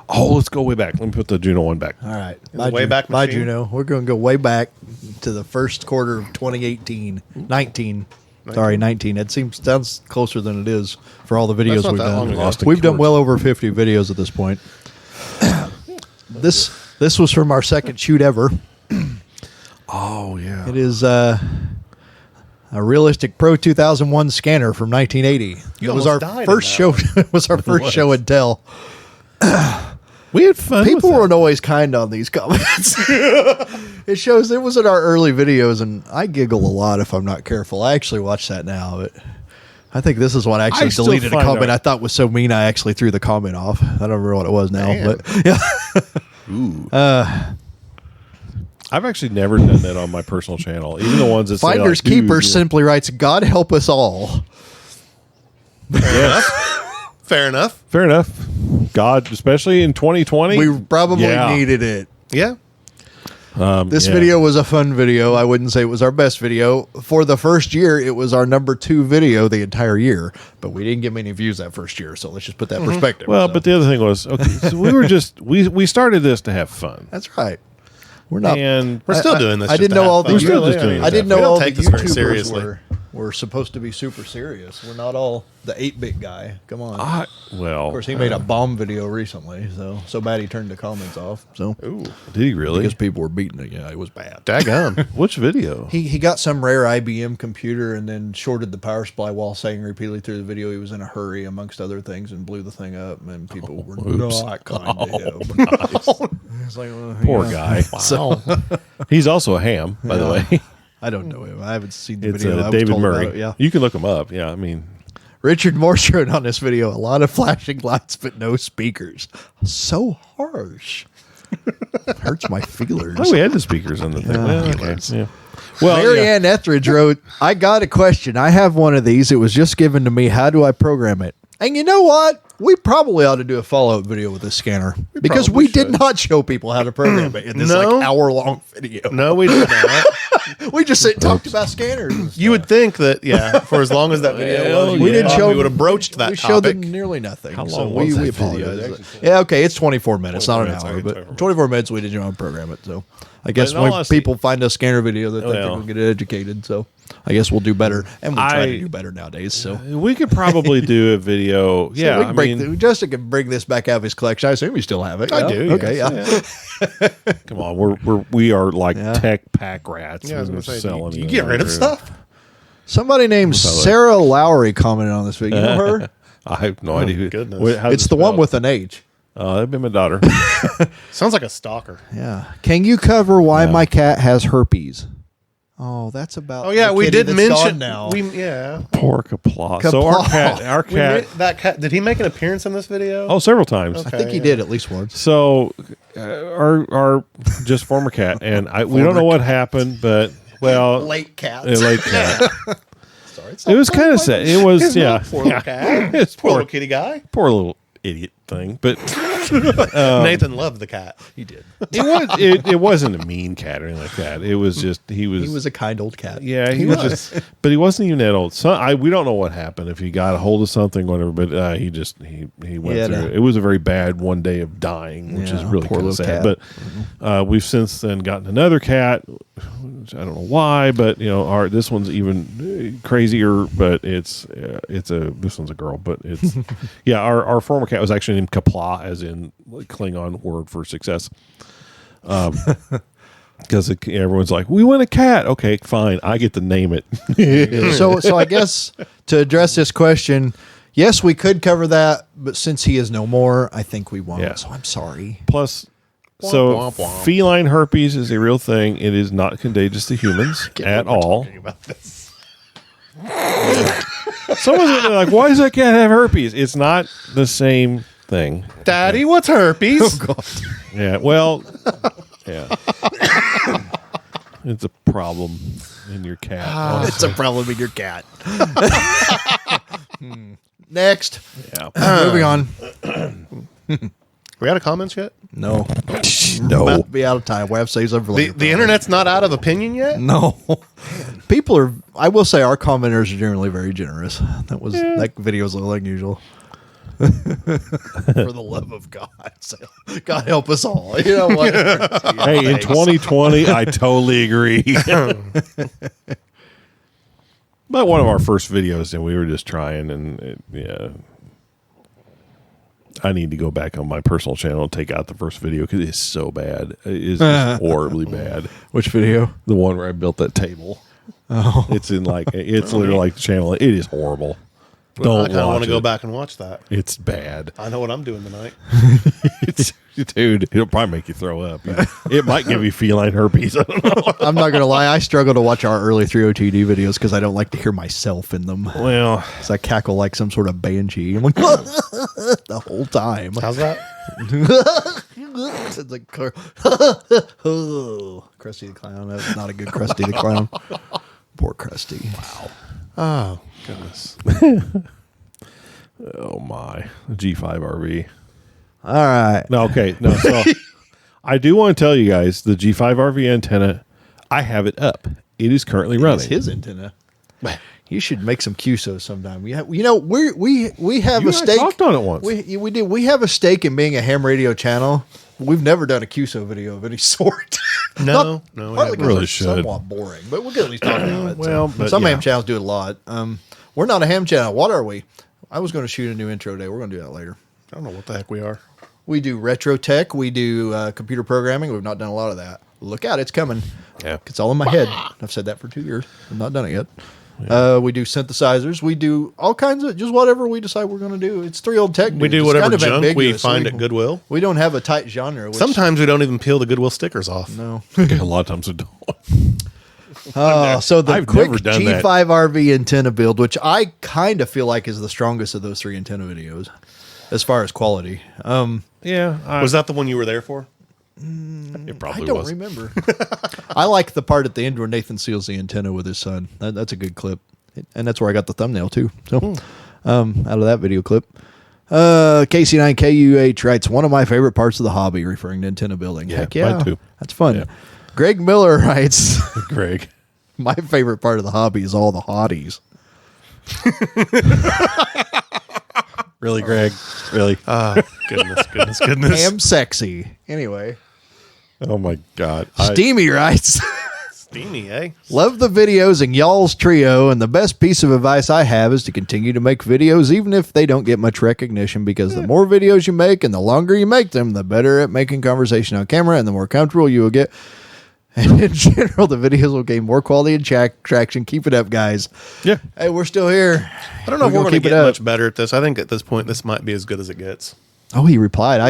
Oh, let's go way back. Let me put the Juno 1 back. All right. Bye, Juno. We're going to go way back to the first quarter of 2018. 19. Sorry, 19. It sounds closer than it is for all the videos we've done. We've done well over 50 videos at this point. This was from our second shoot ever. Oh, yeah. It is a Realistic Pro 2001 scanner from 1980. It was our first show. It was our first show and tell. We had fun. People weren't always kind on these comments. It shows it was in our early videos, and I giggle a lot if I'm not careful. I actually watch that now, but I think this is one I actually deleted a comment I thought was so mean I actually threw the comment off. I don't remember what it was now, but yeah. Ooh. I've actually never done that on my personal channel. Even the ones that Finders say, Keepers simply writes, "God help us all." Fair enough. Fair enough. God, especially in 2020. We probably needed it. Yeah. This video was a fun video. I wouldn't say it was our best video. For the first year, it was our number 2 video the entire year, but we didn't get many views that first year, so let's just put that in perspective. Well, but the other thing was, okay, so we were just, we started this to have fun. That's right. We're not. And we're still doing this. I didn't know all the. We're still just doing I didn't know all the YouTubers YouTubers were. We're supposed to be super serious. We're not all the 8-bit guy. Come on. Well, of course, he made a bomb video recently, so bad he turned the comments off. So, ooh, did he really? Because people were beating it. Yeah, it was bad. Daggum. Which video? He got some rare IBM computer and then shorted the power supply while saying repeatedly through the video he was in a hurry, amongst other things, and blew the thing up. And people were not kind to him. It's like, well, Poor guy. Wow. So, He's also a ham, by the way. I don't know him. I haven't seen the It's video. I was David told about Murray. it, yeah. You can look him up. Yeah, I mean, Richard Moore showed on this video a lot of flashing lights but no speakers. So harsh. Hurts my feelers. oh, we had the speakers on the thing. Well, okay. Yeah. Well, Marianne Etheridge wrote, I got a question. I have one of these. It was just given to me. How do I program it? And you know what? We probably ought to do a follow-up video with this scanner. Because we did not show people how to program it in this hour-long video. No, we did not. We just talked about scanners. You would think that, for as long as that video was, we didn't show. We would have broached that We showed topic. them nearly nothing. How so long was we that video? apologize. Yeah, okay, it's 24 minutes, not an 24 hour, minutes, but okay. 24 minutes we didn't know how to program it. So I guess in all when honesty- people find a scanner video, they think they're Well. going to get educated. So I guess we'll do better, and we try I- to do better nowadays. So. we could probably do a video. So Yeah, we can Justin can bring this back out of his collection. I assume you still have it. I yeah? do, Okay, yes. yeah. Come on, we are like Yeah. tech pack rats. Yeah, I was We're gonna say, selling do you them get rid of everywhere. stuff? Somebody named Sarah Lowry commented on this video. You know her? I have no idea. Who, goodness. how's It's it the one spelled? with an H. That'd be my daughter. Sounds like a stalker. Yeah. Can you cover why my cat has herpes? Oh, that's about. Oh yeah, the we kitty did that's mention gone now. Poor Kapla. So our cat. That cat. Did he make an appearance in this video? Oh, several times. I think he did at least once. So our just former cat, and we don't know what happened, but Late cat. late cat. Sorry, it's It was kind of sad. It was Poor little cat. It's Poor little kitty guy. poor little idiot thing, but Nathan loved the cat. He did. it wasn't a mean cat or anything like that. It was just he was a kind old cat. yeah he was just, but he wasn't even that old. So we don't know what happened, if he got a hold of something, whatever. But he went Yeah, through. It was a very bad one day of dying, which is Yeah, really poor kind of little sad. cat. But we've since then gotten another cat. Which I don't know why, but this one's even crazier. But this one's a girl. But it's yeah. Our former cat was actually named Kapla, as in Klingon word for success. Because everyone's like, we want a cat. Okay, fine. I get to name it. So I guess to address this question, yes, we could cover that, but since he is no more, I think we won't. Yeah. So I'm sorry. Plus, womp, womp. feline herpes is a real thing. It is not contagious to humans at all. About this. Someone's gonna be like, why does that cat have herpes? It's not the same thing. Daddy, what's herpes? God. Yeah, well, yeah. It's a problem in your cat. It's a problem in your cat. Next. Yeah. Moving on. We out of comments yet? No. No. About to be out of time. We have to save some for later. The internet's not out of opinion yet? No. People are, I will say, our commenters are generally very generous. That video was a little unusual. For the love of God. So, God help us all. You know what? Hey, in 2020, I totally agree. But one of our first videos, and we were just trying, and I need to go back on my personal channel and take out the first video because it's so bad. It is just horribly bad. Which video? The one where I built that table. Oh, it's literally like the channel. It is horrible. I Don't kind of want watch to go it. back and watch that. It's bad. I know what I'm doing tonight. Dude, it'll probably make you throw up. It might give you feline herpes. I don't know. I'm not going to lie. I struggle to watch our early 30TD videos because I don't like to hear myself in them. Well, Because I cackle like some sort of banshee. I'm like, the whole time. How's that? It's like, oh, Krusty the Clown. That's not a good Krusty the Clown. Poor Krusty. Wow. Oh, goodness. oh my. G5 RV. All right. No, okay. No, so I do want to tell you guys the G5 RV antenna, I have it up. It is currently running. It's his antenna. You should make some QSO sometime. We have You a stake. talked on it once. We did. We have a stake in being a ham radio channel. We've never done a QSO video of any sort. No, Partly because really it's should. somewhat boring, but we can at least talk about it. Well, but some yeah. ham channels do it a lot. We're not a ham channel. What are we? I was going to shoot a new intro today. We're going to do that later. I don't know what the heck we are. We do retro tech. We do computer programming. We've not done a lot of that. Look out, it's coming. Yeah. It's all in my head. I've said that for 2 years. I've not done it yet. We do synthesizers. We do all kinds of just whatever we decide we're going to do. It's three old tech dudes. We do It's whatever kind of junk we ambiguous. find at Goodwill. We don't have a tight genre. Which, Sometimes we don't even peel the Goodwill stickers off. no. A lot of times we don't. So the I've quick never done that. G5RV antenna build, which I kind of feel like is the strongest of those three antenna videos, as far as quality. Yeah. Was that the one you were there for? It I probably don't was. remember. I like the part at the end where Nathan seals the antenna with his son. That's a good clip, and that's where I got the thumbnail too. So, out of that video clip. KC9KUH writes, one of my favorite parts of the hobby, referring to antenna building. Yeah, Heck yeah, mine too. That's fun. Yeah. Greg Miller writes, Greg. my favorite part of the hobby is all the hotties. Really, Greg? Really? Goodness. Am sexy. Anyway, Oh, my God. Steamy writes, Steamy, eh? love the videos and y'all's trio, and the best piece of advice I have is to continue to make videos even if they don't get much recognition, because the more videos you make and the longer you make them, the better at making conversation on camera and the more comfortable you will get. And in general, the videos will gain more quality and traction. Keep it up, guys. Yeah. Hey, we're still here. I don't know if we're going to keep it get up. much better at this. I think at this point, this might be as good as it gets. Oh, he replied.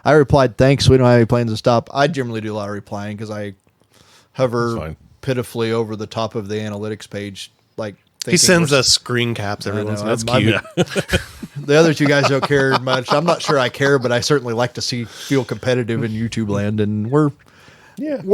I replied, thanks. We don't have any plans to stop. I generally do a lot of replying because I That's hover fine. pitifully over the top of the analytics page. Like He sends us screen caps every once in a while. That's cute. The other two guys don't care much. I'm not sure I care, but I certainly like to feel competitive in YouTube land, and we're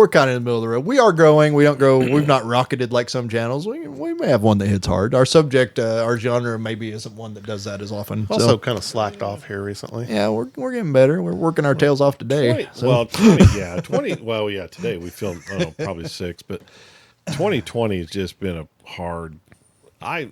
kind of in the middle of the road. We are growing. We don't grow. We've not rocketed like some channels. We may have one that hits hard. Our subject, our genre, maybe isn't one that does that as often. Also, kind of slacked off here recently. Yeah, we're getting better. We're working our tails off today. 20. Well, yeah, today we filmed, I don't know, probably 6, but 2020 has just been a hard. I'm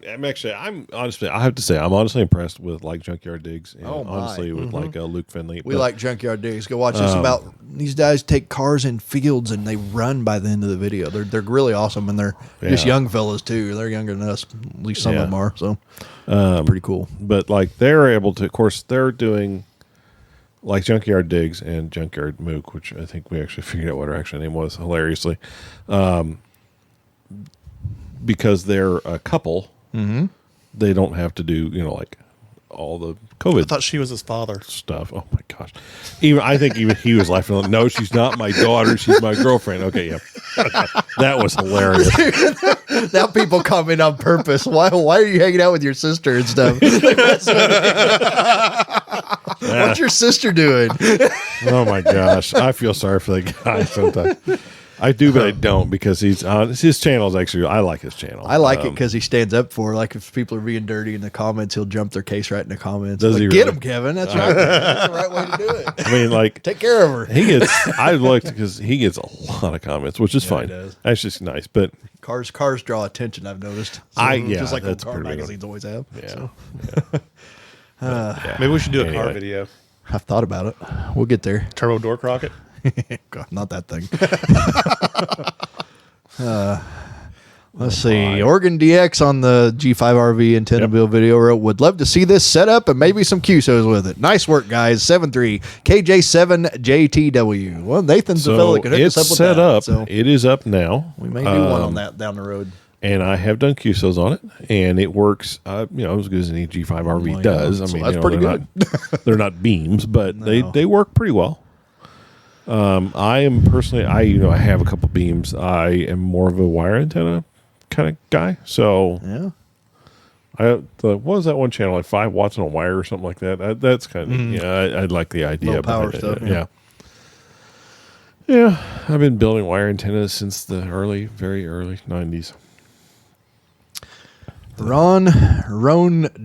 honestly, I have to say, I'm honestly impressed with like Junkyard Digs, and honestly with like Luke Finley. We like Junkyard Digs. Go watch this about these guys take cars in fields and they run by the end of the video. They're really awesome, and they're just young fellas too. They're younger than us. At least some of them are. So pretty cool. But like they're able to, of course, they're doing like Junkyard Digs and Junkyard Mook, which I think we actually figured out what her actual name was hilariously. Because they're a couple, they don't have to do, like all the COVID I thought she was his father. stuff. Oh my gosh! I think even he was laughing. Like, no, she's not my daughter. She's my girlfriend. Okay, yeah, that was hilarious. Now people comment on purpose. Why are you hanging out with your sister and stuff? What's your sister doing? Oh my gosh, I feel sorry for that guy sometimes. I do, but I don't, because his channel is actually, I like his channel. I like it because he stands up for, like, if people are being dirty in the comments, he'll jump their case right in the comments. Does Like, he get really? him, Kevin. That's right. That's the right way to do it. I mean, like, Take care of her. I like because he gets a lot of comments, which is fine. he does. That's just nice, but Cars draw attention, I've noticed. yeah, just like that's car pretty big. magazines always have. yeah. So. Maybe we should do a car Anyway. video. I've thought about it. We'll get there. Turbo door crocket. God, not that thing. Let's see. Oregon DX on the G5RV antenna build video wrote, would love to see this set up and maybe some QSOs with it. Nice work, guys. 7.3 KJ7JTW. Well, Nathan's the fellow that can hook it's us up with set that. up. So It is up now. we may do one on that down the road. And I have done QSOs on it, and it works, as good as any G5RV Well, yeah. does. I So mean, that's pretty they're good. they're not beams, but No. they work pretty well. I am personally, I have a couple beams. I am more of a wire antenna kind of guy. So Yeah. what was that one channel, like 5 watts on a wire or something like that? That's kind of, I like the idea. Low power behind it. stuff, yeah. Yeah, I've been building wire antennas since the very early 90s. Ron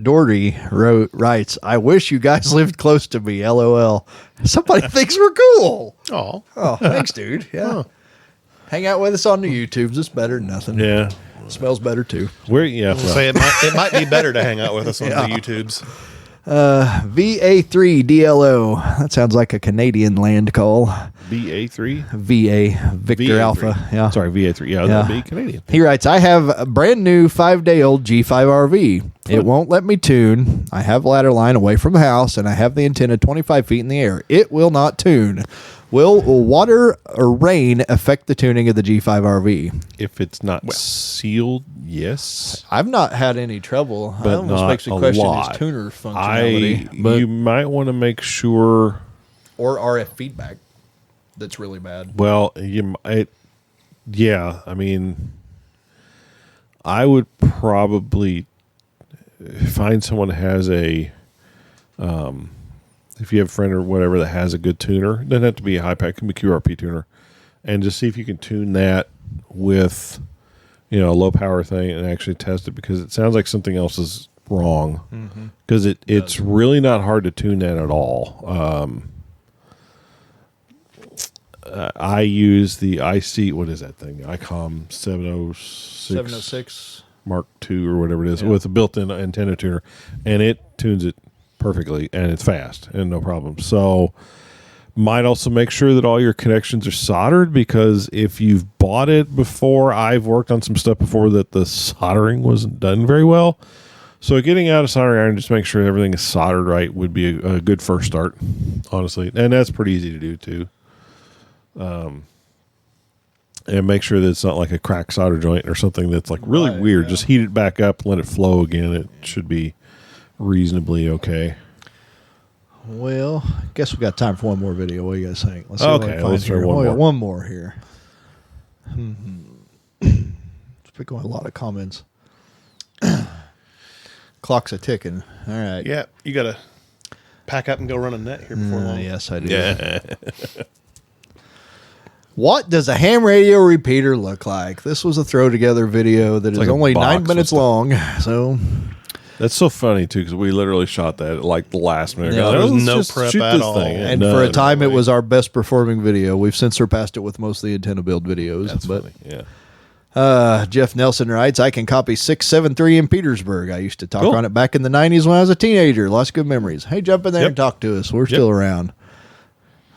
Doherty writes, I wish you guys lived close to me, LOL. Somebody thinks we're cool. Oh, Oh, thanks, dude. Yeah. Hang out with us on the YouTubes. It's better than nothing. Yeah. Smells better, too. Well, say it might be better to hang out with us on the YouTubes. VA3 DLO. That sounds like a Canadian land call. VA3? VA, Victor VA3. Alpha. Yeah. Sorry, VA3. Yeah, that'd be Canadian. He writes, I have a brand new 5-day-old G5RV. It won't let me tune. I have ladder line away from the house, and I have the antenna 25 feet in the air. It will not tune. Will water or rain affect the tuning of the G5RV? If it's not sealed, yes. I've not had any trouble. But I almost not makes me a question lot. his tuner functionality. But You might want to make sure. or RF feedback that's really bad. Well, yeah. I mean, I would probably find someone that has a. If you have a friend or whatever that has a good tuner, it doesn't have to be a high pack, it can be a QRP tuner, and just see if you can tune that with, a low power thing and actually test it, because it sounds like something else is wrong. Because it's really not hard to tune that at all. I use the IC, what is that thing? The ICOM 706 Mark II or whatever it is, with a built-in antenna tuner, and it tunes it perfectly, and it's fast and no problem. So might also make sure that all your connections are soldered, because if you've bought it before, I've worked on some stuff before that the soldering wasn't done very well. So getting out a soldering iron, just make sure everything is soldered right, would be a good first start, honestly. And that's pretty easy to do too. And make sure that it's not like a cracked solder joint or something that's like really weird. Yeah. Just heat it back up, let it flow again. It should be reasonably okay. Well, I guess we got time for one more video. What do you guys think? Let's see let's try one more. One more here. It's picking a lot of comments. Clock's a ticking. All right. Yeah, you got to pack up and go run a net here before long. Yes, I do. Yeah. What does a ham radio repeater look like? This was a throw together video that is like only 9 minutes long. So that's so funny too, because we literally shot that at like the last minute. Yeah, there was no prep at all. And for a time, it was our best performing video. We've since surpassed it with most of the antenna build videos. That's but funny. Yeah. Jeff Nelson writes, I can copy 673 in Petersburg. I used to talk on it back in the 90s when I was a teenager. Lots of good memories. Hey, jump in there and talk to us. We're still around.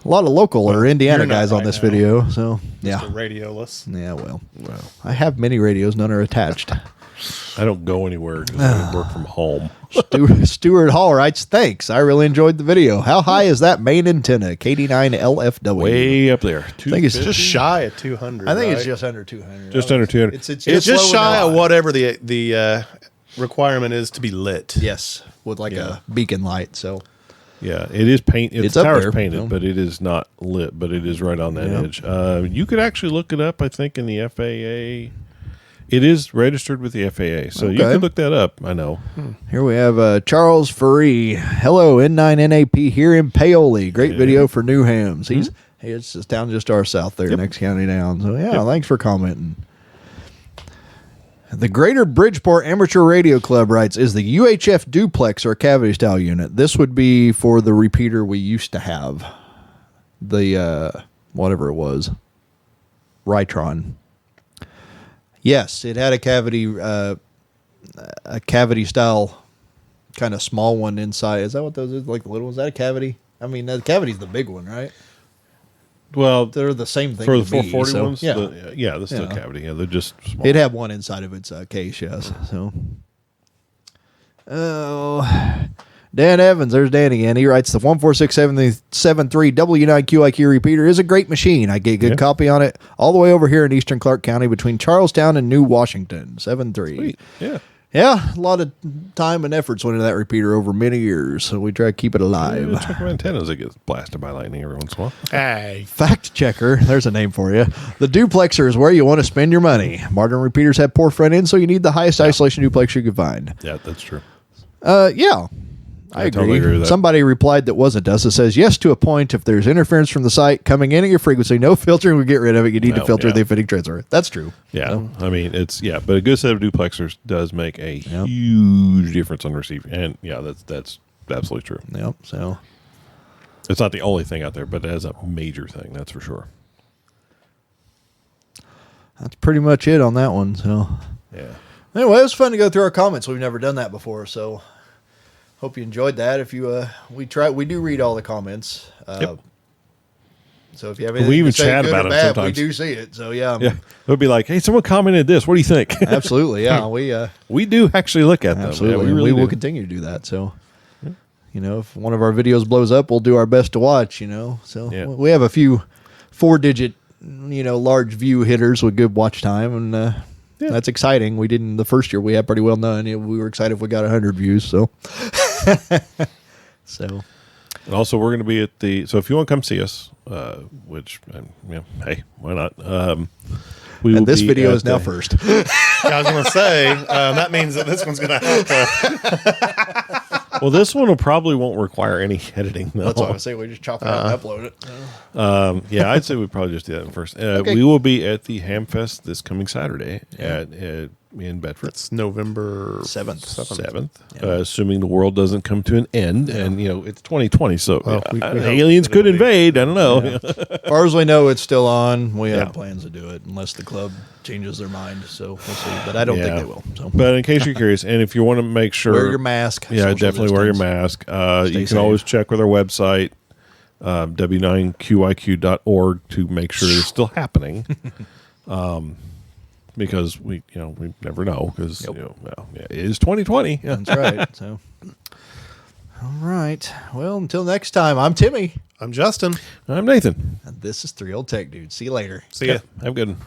A lot of local or Indiana guys on this video. So, yeah. Just radioless. Yeah, well. I have many radios. None are attached. I don't go anywhere because I work from home. Stuart Hall writes, thanks. I really enjoyed the video. How high is that main antenna? KD9 LFW. Way up there. I think it's just shy of 200. I think it's just under 200. Just under 200. It's just shy of whatever the requirement is to be lit. Yes, with like a beacon light. So yeah, it is paint. It's the up tower's there, painted, but it is not lit. But it is right on that edge. You could actually look it up. I think in the FAA. It is registered with the FAA, so you can look that up. I know. Here we have Charles Furry. Hello, N9 NAP here in Paoli. Great video for new hams. It's just down just our south there, next county down. So, thanks for commenting. The Greater Bridgeport Amateur Radio Club writes, is the UHF duplex or cavity style unit? This would be for the repeater we used to have. The, whatever it was. Rytron. Yes, it had a cavity style kind of small one inside. Is that what those is? Like the little ones? Is that a cavity? I mean, the cavity's the big one, right? Well, they're the same thing for the 440 ones. Yeah, the still cavity. Yeah, they're just small. It had one inside of its case. Yes. So, Dan Evans, there's Dan again. He writes, the 14673 W9QIQ repeater is a great machine. I get a good copy on it all the way over here in eastern Clark County between Charlestown and New Washington. 73. Sweet. Yeah. Yeah, a lot of time and efforts went into that repeater over many years, so we try to keep it alive. Yeah, check our antennas that get blasted by lightning every once in a while. Hey. Fact checker, there's a name for you. The duplexer is where you want to spend your money. Modern repeaters have poor front ends, so you need the highest isolation duplexer you can find. Yeah, that's true. Yeah. I agree. Totally agree with that. Somebody replied that wasn't us. It says, yes, to a point. If there's interference from the site coming in at your frequency, no filtering will get rid of it. You need to filter the fitting transfer. That's true. Yeah. So, I mean, but a good set of duplexers does make a huge difference on receiving. And that's absolutely true. Yep. So it's not the only thing out there, but it is a major thing. That's for sure. That's pretty much it on that one. So yeah. Anyway, it was fun to go through our comments. We've never done that before, so Hope you enjoyed that. If you we do read all the comments. Yep. So if you have anything We even to say, chat good about or it bad, sometimes. we do see it. So yeah, Yeah, it'll be like, hey, someone commented this. What do you think? absolutely. Yeah, we do actually look at them. absolutely. Yeah, We really will do. continue to do that. So, if one of our videos blows up, we'll do our best to watch. So Yeah. we have a few 4-digit, large view hitters with good watch time, and that's exciting. We didn't the first year we had pretty well done. We were excited if we got 100 views. So, so. And also, we're going to be at so if you want to come see us, which, hey, why not? We will And this be video at is now the- first. I was going to say, that means that this one's going to have to. Well, this one probably won't require any editing, though. That's what I was saying. We just chop it out and upload it. Yeah, I'd say we'd probably just do that first. Okay. We will be at the Hamfest this coming Saturday in Bedford. It's November 7th. Assuming the world doesn't come to an end, and it's 2020, so we hope aliens could invade. I don't know. As far as we know, it's still on. We Yeah. have plans to do it unless the club changes their mind. So we'll see. But I don't think they will. So But in case you're curious, and if you want to make sure, wear your mask. Yeah, social definitely wear your distance. mask. You can safe. always check with our website, w9qiq.org, to make sure it's still happening. Because we never know, because it is 2020. Yeah. That's right. So, all right. Well, until next time, I'm Timmy, I'm Justin. I'm Nathan. and this is 3 Old Tech Dudes. See you later. See ya. Have a good one.